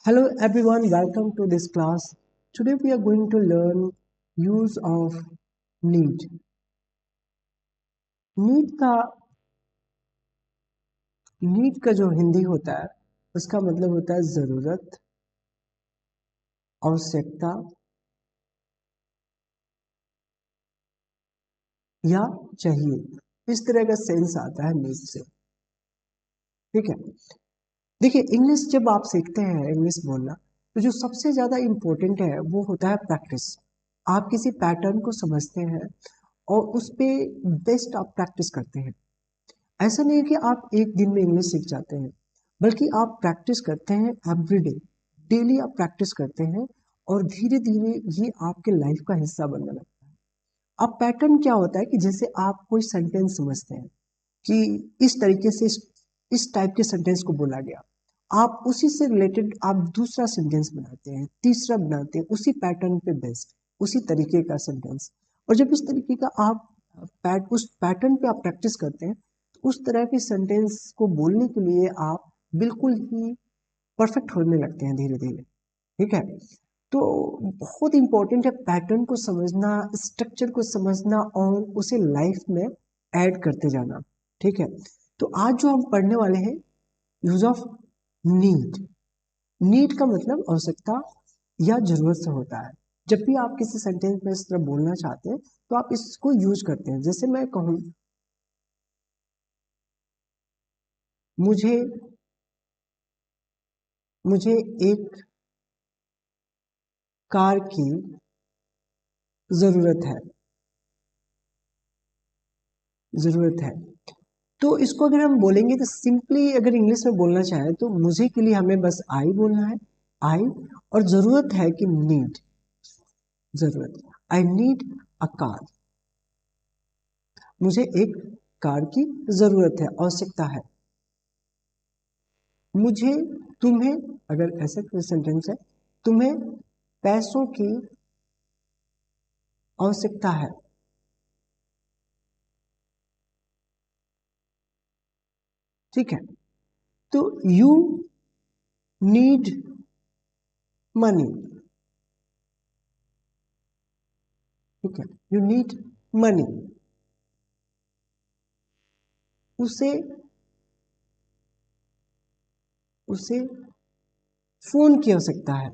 Hello everyone, welcome to this class. Today we are going to learn use of need. Need का जो हिंदी होता है उसका मतलब होता है जरूरत, आवश्यकता या चाहिए। इस तरह का सेंस आता है नीड से। ठीक है, देखिए इंग्लिश जब आप सीखते हैं इंग्लिश बोलना तो जो सबसे ज्यादा इम्पोर्टेंट है वो होता है प्रैक्टिस। आप किसी पैटर्न को समझते हैं और उस पे बेस्ट आप प्रैक्टिस करते हैं। ऐसा नहीं है कि आप एक दिन में इंग्लिश सीख जाते हैं, बल्कि आप प्रैक्टिस करते हैं एवरीडे। डेली आप प्रैक्टिस करते हैं और धीरे धीरे ये आपके लाइफ का हिस्सा बनने लगता है। अब पैटर्न क्या होता है कि जैसे आप कोई सेंटेंस समझते हैं कि इस तरीके से इस टाइप के सेंटेंस को बोला गया, आप उसी से रिलेटेड आप दूसरा सेंटेंस बनाते हैं, तीसरा बनाते हैं, उसी पैटर्न पे बेस्ड उसी तरीके का सेंटेंस। और जब इस तरीके का आप उस पैटर्न पे आप प्रैक्टिस करते हैं तो उस तरह के सेंटेंस को बोलने के लिए आप बिल्कुल ही परफेक्ट होने लगते हैं धीरे धीरे। ठीक है, तो बहुत इंपॉर्टेंट है पैटर्न को समझना, स्ट्रक्चर को समझना और उसे लाइफ में ऐड करते जाना। ठीक है, तो आज जो हम पढ़ने वाले हैं यूज ऑफ नीड। नीड का मतलब आवश्यकता या जरूरत से होता है। जब भी आप किसी सेंटेंस में इस तरह बोलना चाहते हैं तो आप इसको यूज करते हैं। जैसे मैं कहूं मुझे मुझे एक कार की जरूरत है, जरूरत है। तो इसको अगर हम बोलेंगे तो सिंपली अगर इंग्लिश में बोलना चाहें तो मुझे के लिए हमें बस आई बोलना है, आई। और जरूरत है कि नीड, जरूरत, आई नीड अ कार। मुझे एक कार की जरूरत है, आवश्यकता है। मुझे, तुम्हें, अगर ऐसा कोई सेंटेंस है, तुम्हें पैसों की आवश्यकता है। ठीक है, तो यू नीड मनी। ठीक है, यू नीड मनी। उसे उसे फोन की आवश्यकता है,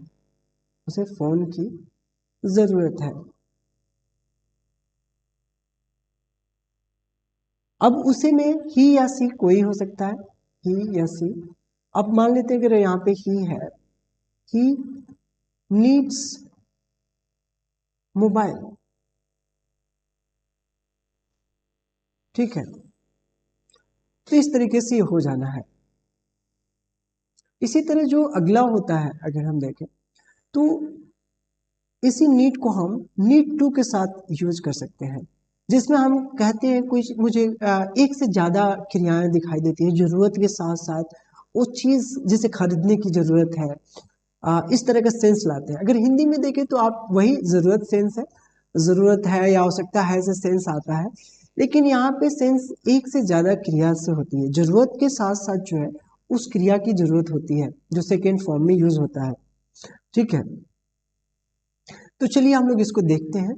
उसे फोन की जरूरत है। अब उसे में ही या सी कोई हो सकता है, ही या सी। अब मान लेते हैं अगर यहाँ पे ही है, ही नीड्स मोबाइल। ठीक है, तो इस तरीके से हो जाना है। इसी तरह जो अगला होता है अगर हम देखें तो इसी नीड को हम नीड टू के साथ यूज कर सकते हैं, जिसमें हम कहते हैं कुछ मुझे एक से ज्यादा क्रियाएं दिखाई देती है जरूरत के साथ साथ। वो चीज जिसे खरीदने की जरूरत है, इस तरह का सेंस लाते हैं। अगर हिंदी में देखें तो आप वही जरूरत सेंस है, जरूरत है या आवश्यकता है से सेंस आता है। लेकिन यहाँ पे सेंस एक से ज्यादा क्रिया से होती है। जरूरत के साथ साथ जो है उस क्रिया की जरूरत होती है जो सेकेंड फॉर्म में यूज होता है। ठीक है, तो चलिए हम लोग इसको देखते हैं।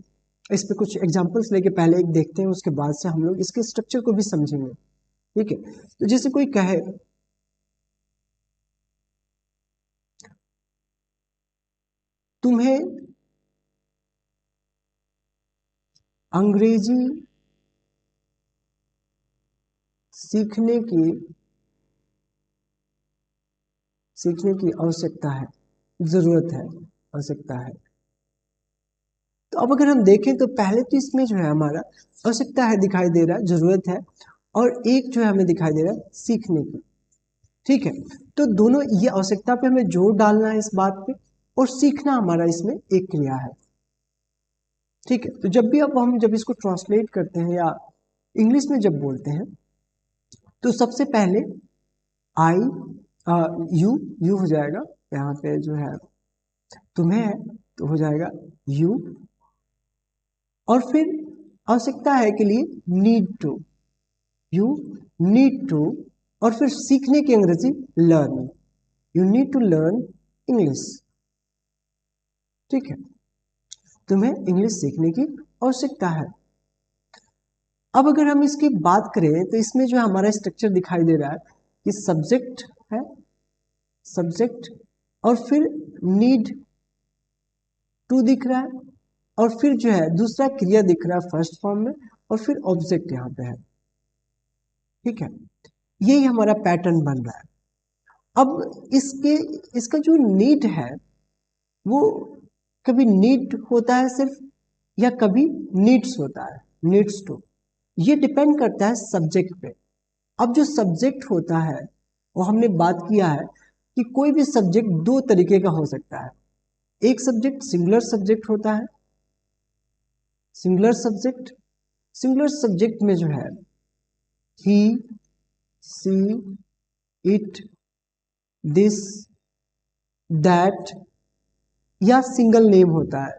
इस पे कुछ एग्जांपल्स लेके पहले एक देखते हैं, उसके बाद से हम लोग इसके स्ट्रक्चर को भी समझेंगे। ठीक है, तो जैसे कोई कहे तुम्हें अंग्रेजी सीखने की आवश्यकता है, जरूरत है, आवश्यकता है। तो अब अगर हम देखें तो पहले तो इसमें जो है हमारा आवश्यकता है दिखाई दे रहा है, जरूरत है, और एक जो है हमें दिखाई दे रहा है सीखने की। ठीक है, तो दोनों ये आवश्यकता पे हमें जोर डालना है इस बात पे, और सीखना हमारा इसमें एक क्रिया है। ठीक है, तो जब भी अब हम जब इसको ट्रांसलेट करते हैं या इंग्लिश में जब बोलते हैं तो सबसे पहले आई, यू हो जाएगा। यहाँ पे जो है तुम्हें है तो हो जाएगा यू, और फिर आवश्यकता है के लिए need to, you need to, और फिर सीखने की Angrezi learn, you need to learn English. ठीक है, तुम्हें इंग्लिश सीखने की आवश्यकता है। अब अगर हम इसकी बात करें तो इसमें जो हमारा स्ट्रक्चर दिखाई दे रहा है कि सब्जेक्ट है, सब्जेक्ट, और फिर नीड टू दिख रहा है, और फिर जो है दूसरा क्रिया दिख रहा है फर्स्ट फॉर्म में, और फिर ऑब्जेक्ट यहाँ पे है। ठीक है, यही हमारा पैटर्न बन रहा है। अब इसका जो नीड है वो कभी नीड होता है सिर्फ, या कभी नीड्स होता है, नीड्स टू। ये डिपेंड करता है सब्जेक्ट पे। अब जो सब्जेक्ट होता है वो हमने बात किया है कि कोई भी सब्जेक्ट दो तरीके का हो सकता है। एक सब्जेक्ट सिंगुलर सब्जेक्ट होता है, सिंगुलर सब्जेक्ट। सिंगुलर सब्जेक्ट में जो है ही, सी, इट, दिस, दैट, या सिंगल नेम होता है।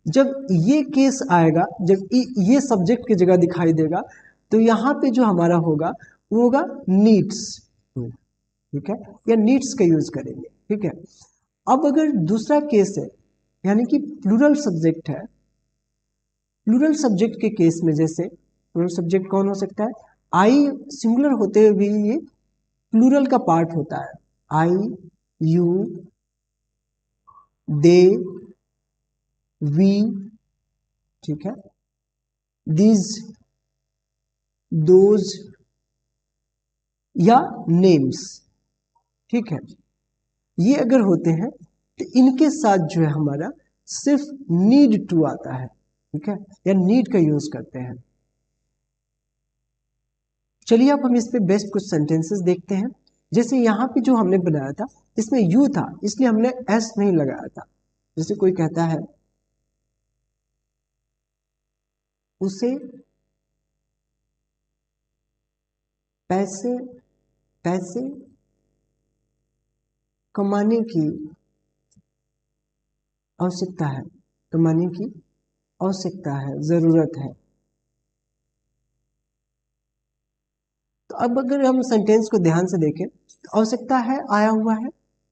जब ये केस आएगा, जब ये सब्जेक्ट की जगह दिखाई देगा, तो यहाँ पे जो हमारा होगा वो होगा नीड्स। ठीक है, या नीड्स का यूज करेंगे। ठीक है, अब अगर दूसरा केस है, यानी कि प्लूरल सब्जेक्ट है, प्लूरल सब्जेक्ट के केस में जैसे प्लूरल सब्जेक्ट कौन हो सकता है, आई सिंगुलर होते हुए भी ये प्लूरल का पार्ट होता है। आई, यू, दे, वी, ठीक है, दीज, दोज, या नेम्स। ठीक है, ये अगर होते हैं तो इनके साथ जो है हमारा सिर्फ नीड टू आता है। ठीक है, या नीड का यूज करते हैं। चलिए अब हम इस पे बेस्ट कुछ सेंटेंसेस देखते हैं। जैसे यहाँ पे जो हमने बनाया था इसमें यू था, इसलिए हमने एस नहीं लगाया था। जैसे कोई कहता है उसे पैसे पैसे कमाने की आवश्यकता है, कमाने की आवश्यकता है, जरूरत है। तो अब अगर हम सेंटेंस को ध्यान से देखें तो आवश्यकता है आया हुआ है,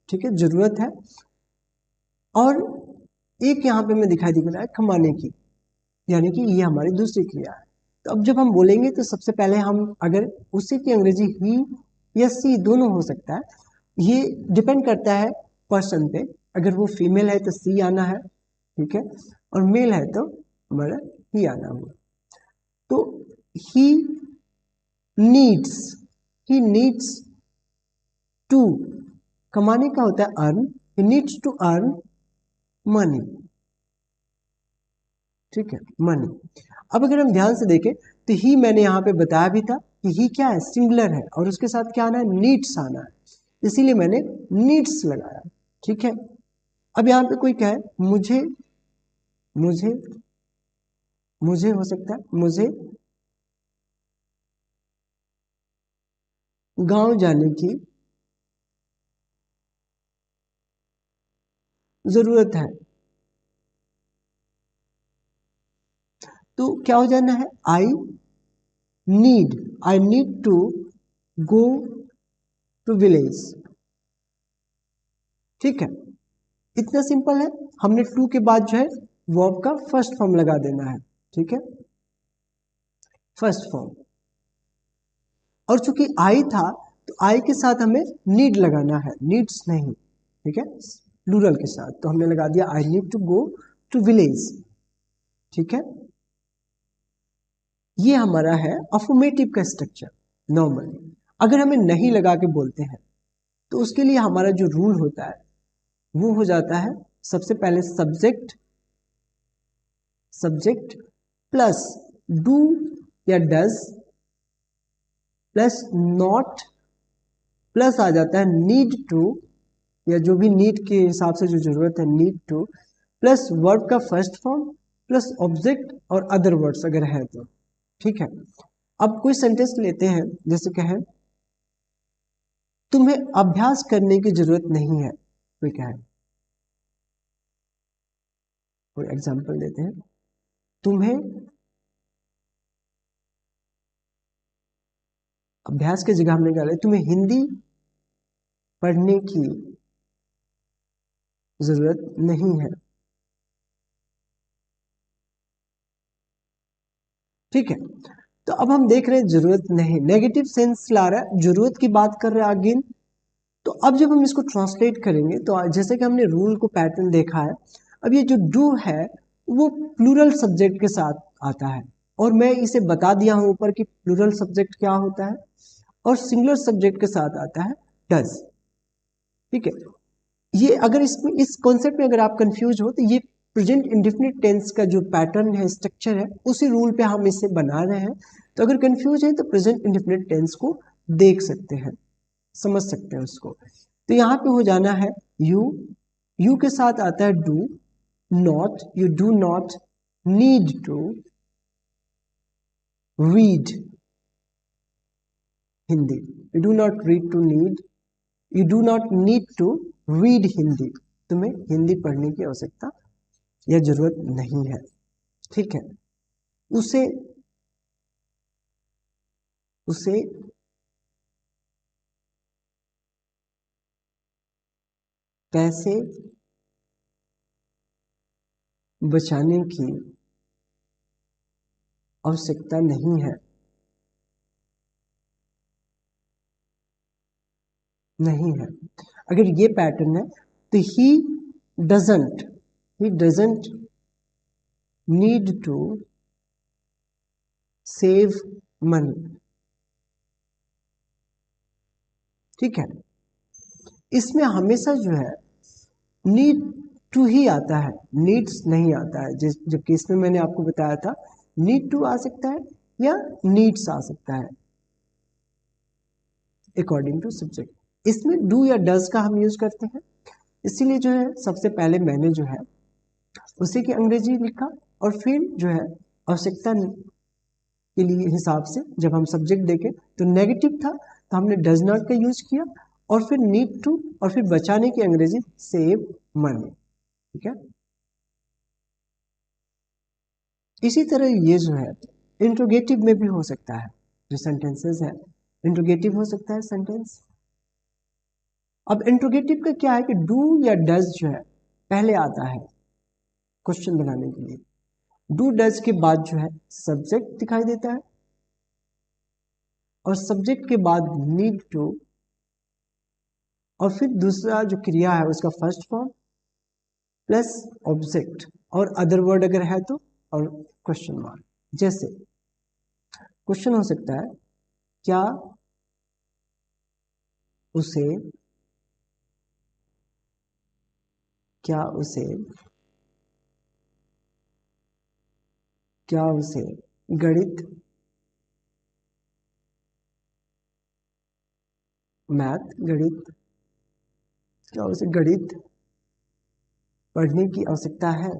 ठीक है, जरूरत है, और एक यहाँ पे मैं दिखाई दे रहा है कमाने की, यानी कि ये हमारी दूसरी क्रिया है। तो अब जब हम बोलेंगे तो सबसे पहले हम अगर उसी की अंग्रेजी ही या सी दोनों हो सकता है, ये डिपेंड करता है पर्सन पे। अगर वो फीमेल है तो सी आना है, ठीक है, और मेल है तो हमारा ही आना होगा। तो he needs, he needs to, कमाने का होता है earn, he needs to earn money. ठीक है, मनी। अब अगर हम ध्यान से देखें तो ही मैंने यहाँ पे बताया भी था कि ही क्या है, सिंगुलर है, और उसके साथ क्या आना है, नीड्स आना है, इसीलिए मैंने नीड्स लगाया। ठीक है, अब यहाँ पे कोई कहे मुझे, मुझे, मुझे हो सकता है मुझे गांव जाने की जरूरत है। तो क्या हो जाना है, I need to go to village. ठीक है, इतना सिंपल है। हमने टू के बाद जो है वर्ब का फर्स्ट फॉर्म लगा देना है। ठीक है, फर्स्ट फॉर्म, और चूंकि आई था तो आई के साथ हमें नीड लगाना है, नीड्स नहीं। ठीक है, प्लूरल के साथ, तो हमने लगा दिया I need to go to village. ठीक है, ये हमारा है अफर्मेटिव का स्ट्रक्चर। नॉर्मली अगर हमें नहीं लगा के बोलते हैं तो उसके लिए हमारा जो रूल होता है वो हो जाता है सबसे पहले सब्जेक्ट, सब्जेक्ट प्लस डू या डज प्लस नॉट प्लस आ जाता है नीड टू, या जो भी नीड के हिसाब से जो जरूरत है, नीड टू प्लस वर्ब का फर्स्ट फॉर्म प्लस ऑब्जेक्ट और अदर वर्ड्स अगर है तो। ठीक है, अब कोई सेंटेंस लेते हैं, जैसे कहें तुम्हें अभ्यास करने की जरूरत नहीं है, कोई कहे, कोई एग्जांपल देते हैं, तुम्हें अभ्यास की जगह हमने कहा तुम्हें हिंदी पढ़ने की जरूरत नहीं है। ठीक है, तो अब हम देख रहे हैं जरूरत नहीं, नेगेटिव सेंस ला रहा है, जरूरत की बात कर रहा है अगेन। तो अब जब हम इसको ट्रांसलेट करेंगे तो जैसे कि हमने रूल को पैटर्न देखा है, अब ये जो डू है वो प्लूरल सब्जेक्ट के साथ आता है, और मैं इसे बता दिया हूं ऊपर कि प्लूरल सब्जेक्ट क्या होता है, और सिंगुलर सब्जेक्ट के साथ आता है डज। ठीक है, ये अगर इसमें इस कॉन्सेप्ट में अगर आप कंफ्यूज हो तो ये प्रेजेंट इंडेफिनिट टेंस का जो पैटर्न है, स्ट्रक्चर है, उसी रूल पे हम इसे बना रहे हैं। तो अगर कंफ्यूज है तो प्रेजेंट इंडेफिनिट टेंस को देख सकते हैं, समझ सकते हैं उसको। तो यहाँ पे हो जाना है यू के साथ आता है do, not, you do not need to read Hindi, you do not read to need, you do not need to read Hindi, तुम्हें हिंदी पढ़ने की आवश्यकता या जरूरत नहीं है। ठीक है, उसे उसे पैसे बचाने की आवश्यकता नहीं है, नहीं है। अगर ये पैटर्न है तो doesn't he doesn't need to save money. ठीक है, इसमें हमेशा जो है नीड टू ही आता है, नीड्स नहीं आता है, जबकि इसमें मैंने आपको बताया था नीड टू आ सकता है या नीड्स आ सकता है अकॉर्डिंग टू सब्जेक्ट। इसमें डू या डज का हम यूज करते हैं, इसीलिए जो है सबसे पहले मैंने जो है उसी की अंग्रेजी लिखा, और फिर जो है आवश्यकता के लिए हिसाब से जब हम सब्जेक्ट देखें तो नेगेटिव था तो हमने डज नॉट का यूज किया, और फिर नीड टू, और फिर बचाने की अंग्रेजी सेव मनी। ठीक है, इसी तरह ये जो है इंट्रोगेटिव में भी हो सकता है, जो सेंटेंसेस है इंट्रोगेटिव हो सकता है सेंटेंस। अब इंट्रोगेटिव का क्या है कि डू या डज जो है पहले आता है क्वेश्चन बनाने के लिए, डू डज के बाद जो है सब्जेक्ट दिखाई देता है, और सब्जेक्ट के बाद नीड टू, और फिर दूसरा जो क्रिया है उसका फर्स्ट फॉर्म प्लस ऑब्जेक्ट, और अदर वर्ड अगर है तो, और क्वेश्चन मार्क। जैसे क्वेश्चन हो सकता है क्या उसे क्या उसे क्या उसे गणित मैथ गणित क्या उसे गणित पढ़ने की आवश्यकता है,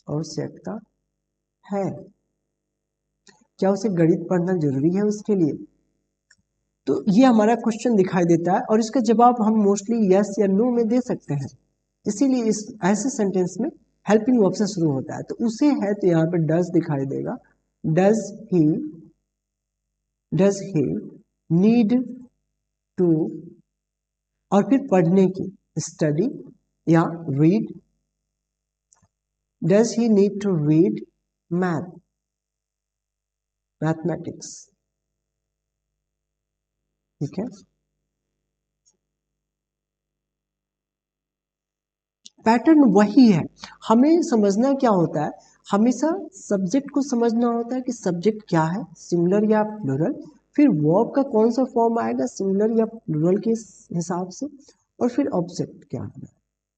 आवश्यकता है, क्या उसे गणित पढ़ना जरूरी है उसके लिए। तो ये हमारा क्वेश्चन दिखाई देता है, और इसका जवाब हम मोस्टली यस या नो में दे सकते हैं, इसीलिए इस ऐसे सेंटेंस में हेल्पिंग वर्ब से शुरू होता है। तो उसे है तो यहाँ पे डज दिखाई देगा, does he does he need to, और फिर पढ़ने की स्टडी या read, does he need to read mathematics. ठीक है, पैटर्न वही है, हमें समझना क्या होता है, हमेशा सब्जेक्ट को समझना होता है कि सब्जेक्ट क्या है, सिंगुलर या प्लूरल, फिर वर्ब का कौन सा फॉर्म आएगा सिंगुलर या प्लूरल के हिसाब से, और फिर ऑब्जेक्ट क्या है।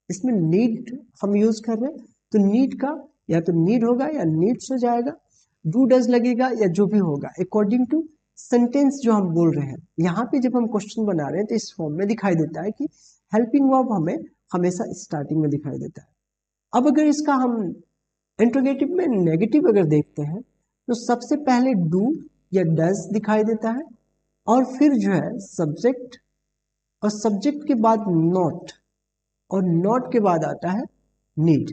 इसमें नीड हम यूज कर रहे हैं, तो नीड का या तो नीड होगा या नीड्स हो जाएगा, डू डज लगेगा या जो भी होगा अकॉर्डिंग टू सेंटेंस जो हम बोल रहे हैं। यहाँ पे जब हम क्वेश्चन बना रहे हैं तो इस फॉर्म में दिखाई देता है कि हेल्पिंग वर्ब हमें हमेशा स्टार्टिंग में दिखाई देता है। अब अगर इसका हम इंट्रोगेटिव में नेगेटिव अगर देखते हैं तो सबसे पहले डू या डज दिखाई देता है, और फिर जो है सब्जेक्ट, और सब्जेक्ट के बाद नॉट, और नॉट के बाद आता है नीड,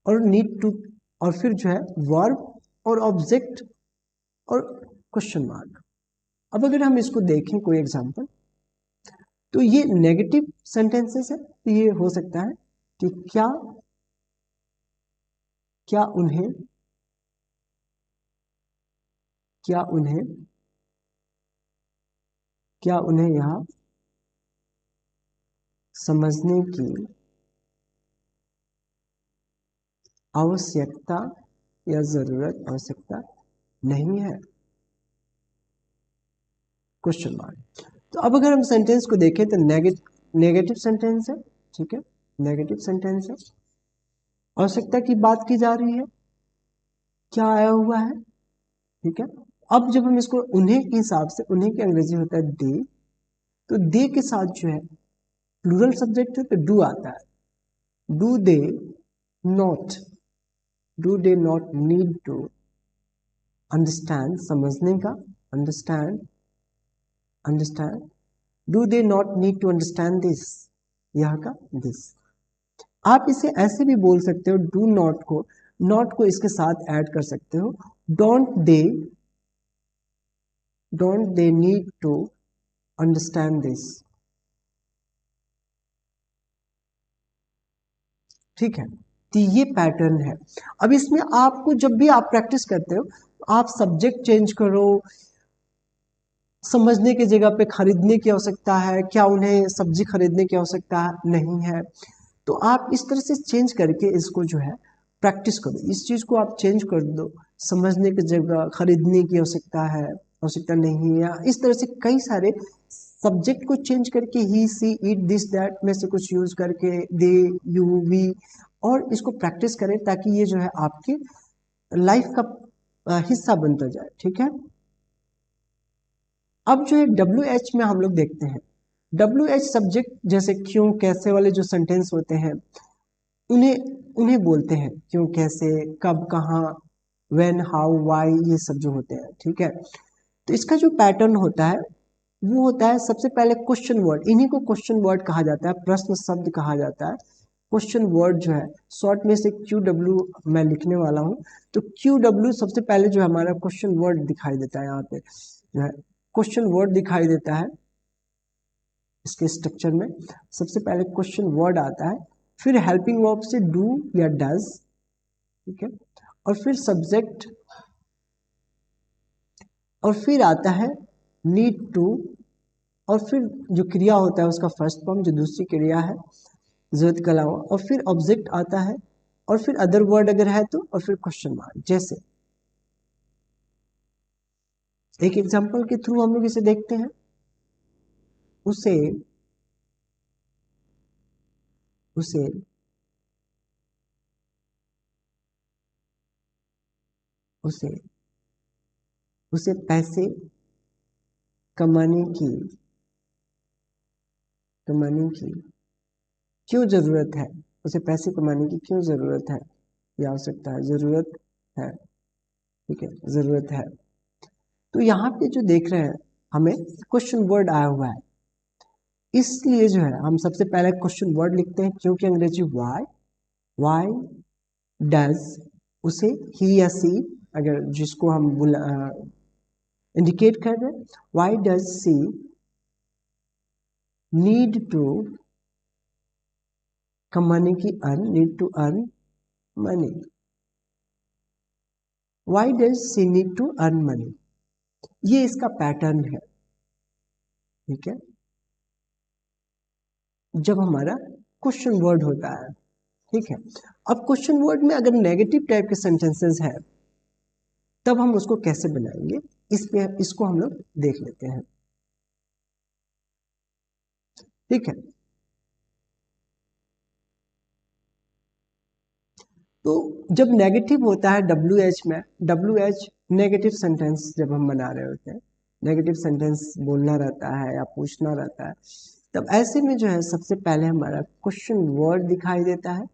और नीड टू, और फिर जो है वर्ब और ऑब्जेक्ट और क्वेश्चन मार्क। अब अगर हम इसको देखें कोई एग्जांपल, तो ये नेगेटिव सेंटेंसेस है, तो ये हो सकता है कि क्या क्या उन्हें क्या उन्हें क्या उन्हें यह समझने की आवश्यकता या आवश्यकता नहीं है, क्वेश्चन मार्क। तो अब अगर हम सेंटेंस को देखें तो नेगेटिव सेंटेंस है, ठीक है, नेगेटिव सेंटेंस है, आवश्यकता की बात की जा रही है, क्या आया हुआ है, ठीक है। अब जब हम इसको उन्हें के हिसाब से, उन्हें की अंग्रेजी होता है दे, तो दे के साथ जो है प्लूरल सब्जेक्ट है तो डू आता है। Do they not do they not need to understand, समझने का, understand understand, do they not need to understand this, यह का दिस। आप इसे ऐसे भी बोल सकते हो, डू नॉट को इसके साथ ऐड कर सकते हो, don't they need to understand this, ठीक है। तो ये पैटर्न है। अब इसमें आपको जब भी आप प्रैक्टिस करते हो, आप सब्जेक्ट चेंज करो, समझने की जगह पे खरीदने की आवश्यकता है, क्या उन्हें सब्जी खरीदने की आवश्यकता नहीं है, तो आप इस तरह से चेंज करके इसको जो है प्रैक्टिस करो, इस चीज को आप चेंज कर दो, समझने की जगह खरीदने की आवश्यकता है, आवश्यकता नहीं है, या इस तरह से कई सारे सब्जेक्ट को चेंज करके ही, सी, इट, दिस, दैट में से कुछ यूज करके, दे, यू, वी, और इसको प्रैक्टिस करें ताकि ये जो है आपके लाइफ का हिस्सा बनता जाए, ठीक है। अब जो है WH में हम लोग देखते हैं, WH सब्जेक्ट जैसे क्यों कैसे वाले जो सेंटेंस होते हैं, उन्हें उन्हें बोलते हैं क्यों कैसे कब कहाँ, व्हेन हाउ व्हाई, ये सब जो होते हैं, ठीक है। तो इसका जो पैटर्न होता है वो होता है सबसे पहले क्वेश्चन वर्ड, इन्हीं को क्वेश्चन वर्ड कहा जाता है, प्रश्न शब्द कहा जाता है। क्वेश्चन वर्ड जो है शॉर्ट में से QW मैं लिखने वाला हूँ, तो QW सबसे पहले जो है हमारा क्वेश्चन वर्ड दिखाई देता है, यहाँ पे जो है क्वेश्चन वर्ड दिखाई देता है। इसके स्ट्रक्चर में सबसे पहले क्वेश्चन वर्ड आता है, फिर हेल्पिंग वर्ब से डू या डज, ठीक है, और फिर सब्जेक्ट, और फिर आता है नीड टू, और फिर जो क्रिया होता है उसका फर्स्ट फॉर्म जो दूसरी क्रिया है जरूरत के अलावा, और फिर ऑब्जेक्ट आता है, और फिर अदर वर्ड अगर है तो, और फिर क्वेश्चन मार्क। जैसे एक एग्जांपल के थ्रू हम लोग इसे देखते हैं, उसे उसे उसे उसे पैसे कमाने की कमाने की क्यों जरूरत है, उसे पैसे कमाने की क्यों जरूरत है, या हो सकता है जरूरत है, ठीक है, जरूरत है। तो यहाँ पे जो देख रहे हैं हमें क्वेश्चन वर्ड आया हुआ है, इसलिए जो है हम सबसे पहले क्वेश्चन वर्ड लिखते हैं, क्योंकि अंग्रेजी वाई, वाई डज, उसे ही या सी, अगर जिसको हम इंडिकेट कर रहे हैं, why does she need to कमाने की, earn, need to earn money, why does she need to earn money, ये इसका पैटर्न है, ठीक है, जब हमारा क्वेश्चन वर्ड होता है, ठीक है। अब क्वेश्चन वर्ड में अगर नेगेटिव टाइप के सेंटेंसेस है तब हम उसको कैसे बनाएंगे, इसको हम लोग देख लेते हैं, ठीक है। तो जब नेगेटिव होता है WH में, WH नेगेटिव सेंटेंस जब हम बना रहे होते हैं, नेगेटिव सेंटेंस बोलना रहता है या पूछना रहता है, तब ऐसे में जो है सबसे पहले हमारा क्वेश्चन वर्ड दिखाई देता है,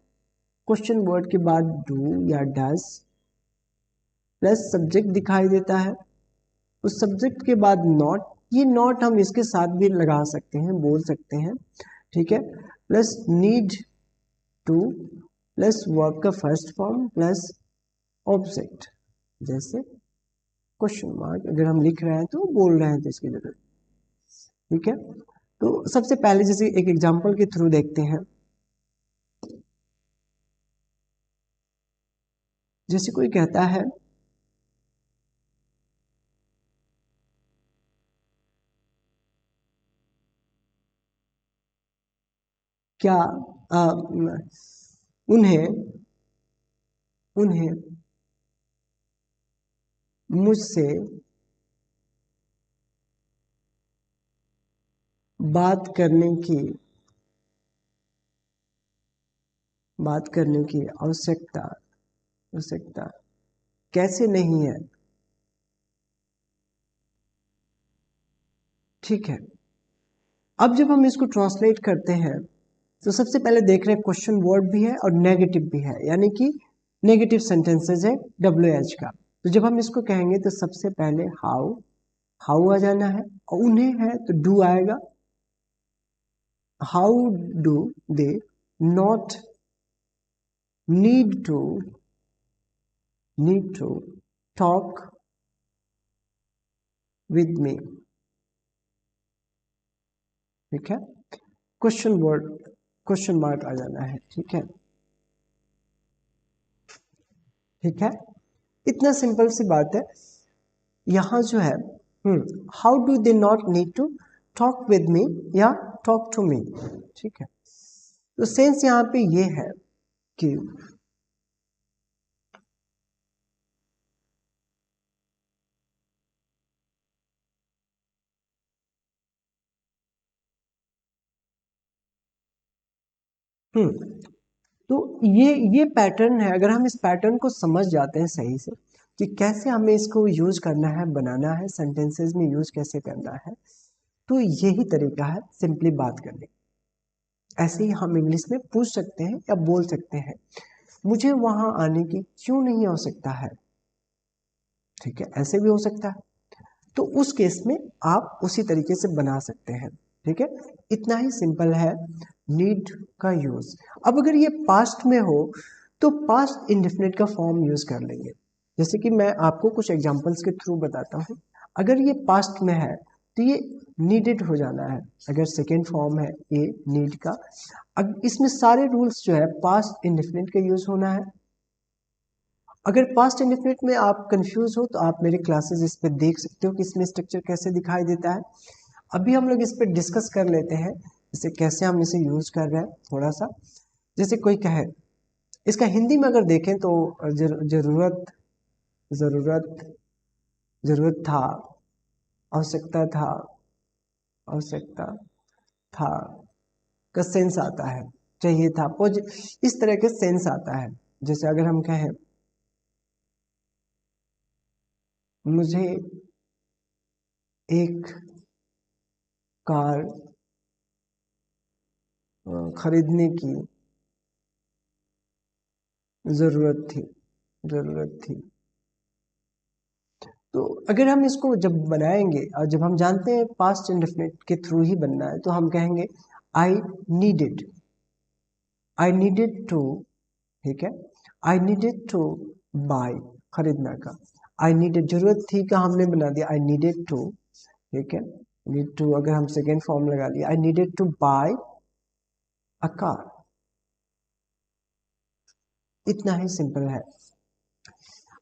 क्वेश्चन वर्ड के बाद डू या डज, प्लस सब्जेक्ट दिखाई देता है, उस सब्जेक्ट के बाद नॉट, ये नॉट हम इसके साथ भी लगा सकते हैं, बोल सकते हैं, ठीक है, plus need to, plus verb का फर्स्ट फॉर्म, प्लस ऑब्जेक्ट, जैसे क्वेश्चन मार्क अगर हम लिख रहे हैं तो बोल रहे हैं तो इसकी जरूरत, ठीक है। तो सबसे पहले जैसे एक एग्जांपल के थ्रू देखते हैं। जैसे कोई कहता है क्या उन्हें उन्हें मुझसे बात करने की आवश्यकता आवश्यकता कैसे नहीं है, ठीक है। अब जब हम इसको ट्रांसलेट करते हैं तो सबसे पहले देख रहे हैं क्वेश्चन वर्ड भी है और नेगेटिव भी है, यानी कि नेगेटिव सेंटेंसेस है WH का। तो जब हम इसको कहेंगे तो सबसे पहले हाउ, हाउ आ जाना है, और उन्हें है तो डू आएगा। How do they not need to talk with me, ठीक है। क्वेश्चन वर्ड क्वेश्चन मार्क आ जाना है, ठीक है, ठीक है। इतना सिंपल सी बात है। यहाँ जो है how do they not need to talk with me या टॉक टू मी, ठीक है। तो सेंस यहाँ पे ये है कि तो ये पैटर्न है। अगर हम इस पैटर्न को समझ जाते हैं सही से कि कैसे हमें इसको यूज करना है, बनाना है, सेंटेंसेस में यूज कैसे करना है, तो यही तरीका है सिंपली बात करने। ऐसे ही हम इंग्लिश में पूछ सकते हैं या बोल सकते हैं मुझे वहां आने की क्यों नहीं आवश्यकता है, ठीक है, ऐसे भी हो सकता है। तो उस केस में आप उसी तरीके से बना सकते हैं, ठीक है। इतना ही सिंपल है नीड का यूज। अब अगर ये पास्ट में हो तो पास्ट इंडेफिनिट का फॉर्म यूज कर लेंगे। जैसे कि मैं आपको कुछ एग्जांपल्स के थ्रू बताता हूँ। अगर ये पास्ट में है तो ये नीडेड हो जाना है। अगर सेकेंड फॉर्म है ये नीड का, अब इसमें सारे रूल्स जो है पास्ट इंडेफिनिट का यूज होना है। अगर पास्ट इंडेफिनिट में आप कंफ्यूज हो तो आप मेरे क्लासेस इस पे देख सकते हो कि इसमें स्ट्रक्चर कैसे दिखाई देता है। अभी हम लोग इस पे डिस्कस कर लेते हैं इसे कैसे हम इसे यूज कर रहे हैं थोड़ा सा। जैसे कोई कहे, इसका हिंदी में अगर देखें तो जरूरत जरूरत जरूरत था, आवश्यकता था, आवश्यकता था का सेंस आता है। चाहिए था, इस तरह के सेंस आता है। जैसे अगर हम कहें मुझे एक कार खरीदने की जरूरत थी। तो अगर हम इसको जब बनाएंगे और जब हम जानते हैं पास्ट इंडेफिनिट के थ्रू ही बनना है, तो हम कहेंगे आई नीडेड टू, ठीक है, आई नीडेड टू बाय, खरीदना का। आई नीडेड जरूरत थी का हमने बना दिया आई नीडेड टू, ठीक है। नीड टू अगर हम सेकेंड फॉर्म लगा लिया I needed to buy a car. इतना ही सिंपल है।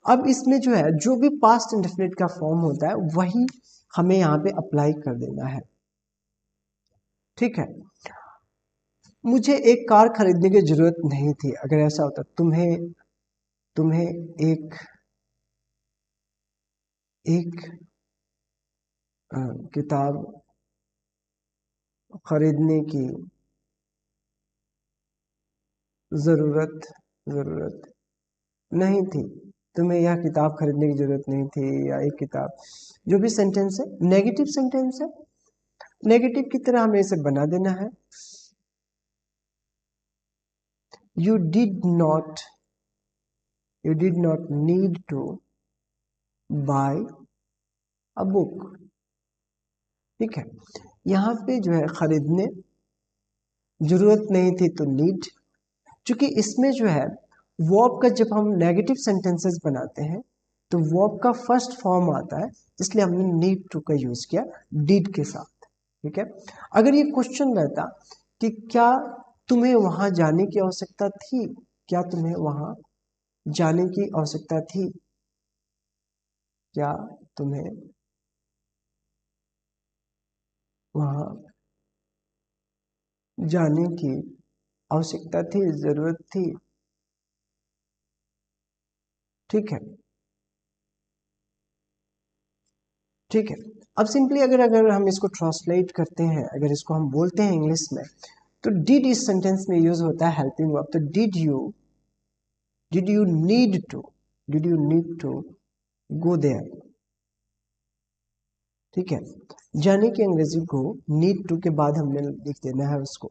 अब इसमें जो है जो भी पास्ट इंडेफिनिट का फॉर्म होता है वही हमें यहाँ पे अप्लाई कर देना है, ठीक है। मुझे एक कार खरीदने की जरूरत नहीं थी। अगर ऐसा होता तुम्हें तुम्हें एक एक किताब खरीदने की जरूरत जरूरत नहीं थी, तुम्हें यह किताब खरीदने की जरूरत नहीं थी, या एक किताब, जो भी सेंटेंस है नेगेटिव सेंटेंस है, नेगेटिव की तरह हमें इसे बना देना है। You did not need to buy a book, ठीक है। यहाँ पे जो है खरीदने जरूरत नहीं थी तो नीड, क्योंकि इसमें जो है वर्ब का जब हम नेगेटिव सेंटेंसेस बनाते हैं तो वर्ब का फर्स्ट फॉर्म आता है, इसलिए हमने नीड टू का यूज किया डिड के साथ। ठीक है, अगर ये क्वेश्चन रहता कि क्या तुम्हें वहां जाने की आवश्यकता थी, क्या तुम्हें वहां जाने की आवश्यकता थी, क्या तुम्हें वहां जाने की आवश्यकता थी, जरूरत थी। ठीक है, ठीक है। अब सिंपली अगर अगर हम इसको ट्रांसलेट करते हैं, अगर इसको हम बोलते हैं इंग्लिश में, तो डिड इस सेंटेंस में यूज होता है हेल्पिंग वर्ब। तो did you need to go there. ठीक है, जाने की अंग्रेजी को नीड टू के बाद हमने लिख देना है उसको।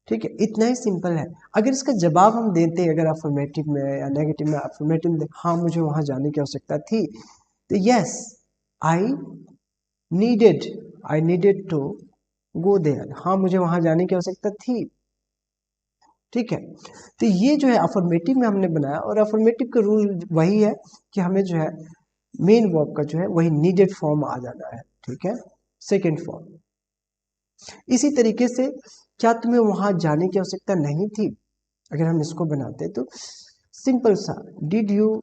ठीक है, इतना ही सिंपल है। अगर इसका जवाब हम देते हैं, अगर अफर्मेटिव में या नेगेटिव में, अफर्मेटिव में हाँ मुझे वहां जाने की आवश्यकता थी, तो yes I needed to go there, हाँ मुझे वहां जाने की आवश्यकता थी। ठीक है, तो ये जो है अफर्मेटिव में हमने बनाया, और अफर्मेटिव का रूल वही है कि हमें जो है मेन वर्ब का जो है वही नीडेड फॉर्म आ जाना है। ठीक है, सेकेंड फॉर्म। इसी तरीके से क्या तुम्हें वहां जाने की आवश्यकता नहीं थी, अगर हम इसको बनाते तो सिंपल सा डिड यू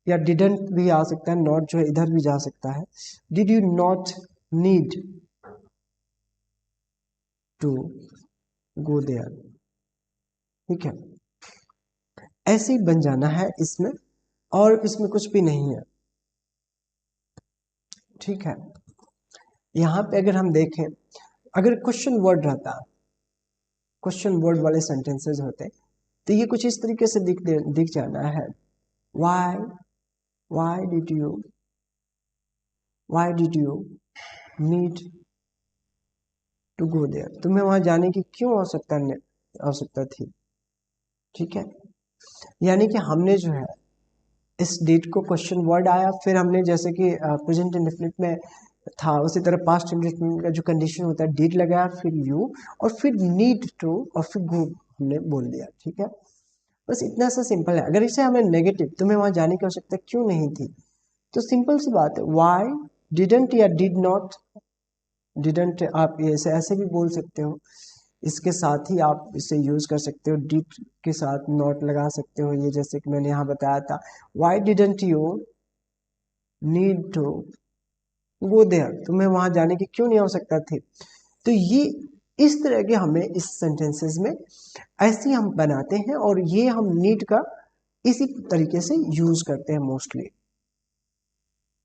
या डिडंट भी आ सकता है, नॉट जो है इधर भी जा सकता है। Did you not need to go there. ठीक है, ऐसे ही बन जाना है इसमें, और इसमें कुछ भी नहीं है। ठीक है, यहाँ पे अगर हम देखें, अगर क्वेश्चन वर्ड रहता, क्वेश्चन वर्ड वाले सेंटेंसेस होते, तो ये कुछ इस तरीके से दिख जाना है। Why why did you need to go there, तुम्हें वहां जाने की क्यों आवश्यकता थी। ठीक है, यानी कि हमने जो है इस डेट को क्वेश्चन वर्ड आया, फिर हमने जैसे कि प्रेजेंट इंडेफिनिट में था, उसी तरह पास्ट इंडेफिनिट का जो कंडीशन होता है डिड लगाया, फिर यू, और फिर नीड टू, और फिर गो हमने बोल दिया। ठीक है, बस इतना सा सिंपल है। अगर इसे हमें नेगेटिव, तुम्हें वहां जाने की आवश्यकता क्यों नहीं थी, तो सिंपल सी बात है, वाई डिडंट या डिड नॉट। डिडंट आप ऐसे ऐसे भी बोल सकते हो, इसके साथ ही आप इसे यूज कर सकते हो, डिड के साथ नॉट लगा सकते हो, ये जैसे कि मैंने यहाँ बताया था, why didn't you need to go there, तुम्हें वहां जाने की क्यों नहीं आवश्यकता थी। तो ये इस तरह के हमें इस सेंटेंसेस में ऐसे हम बनाते हैं, और ये हम नीड का इसी तरीके से यूज करते हैं मोस्टली।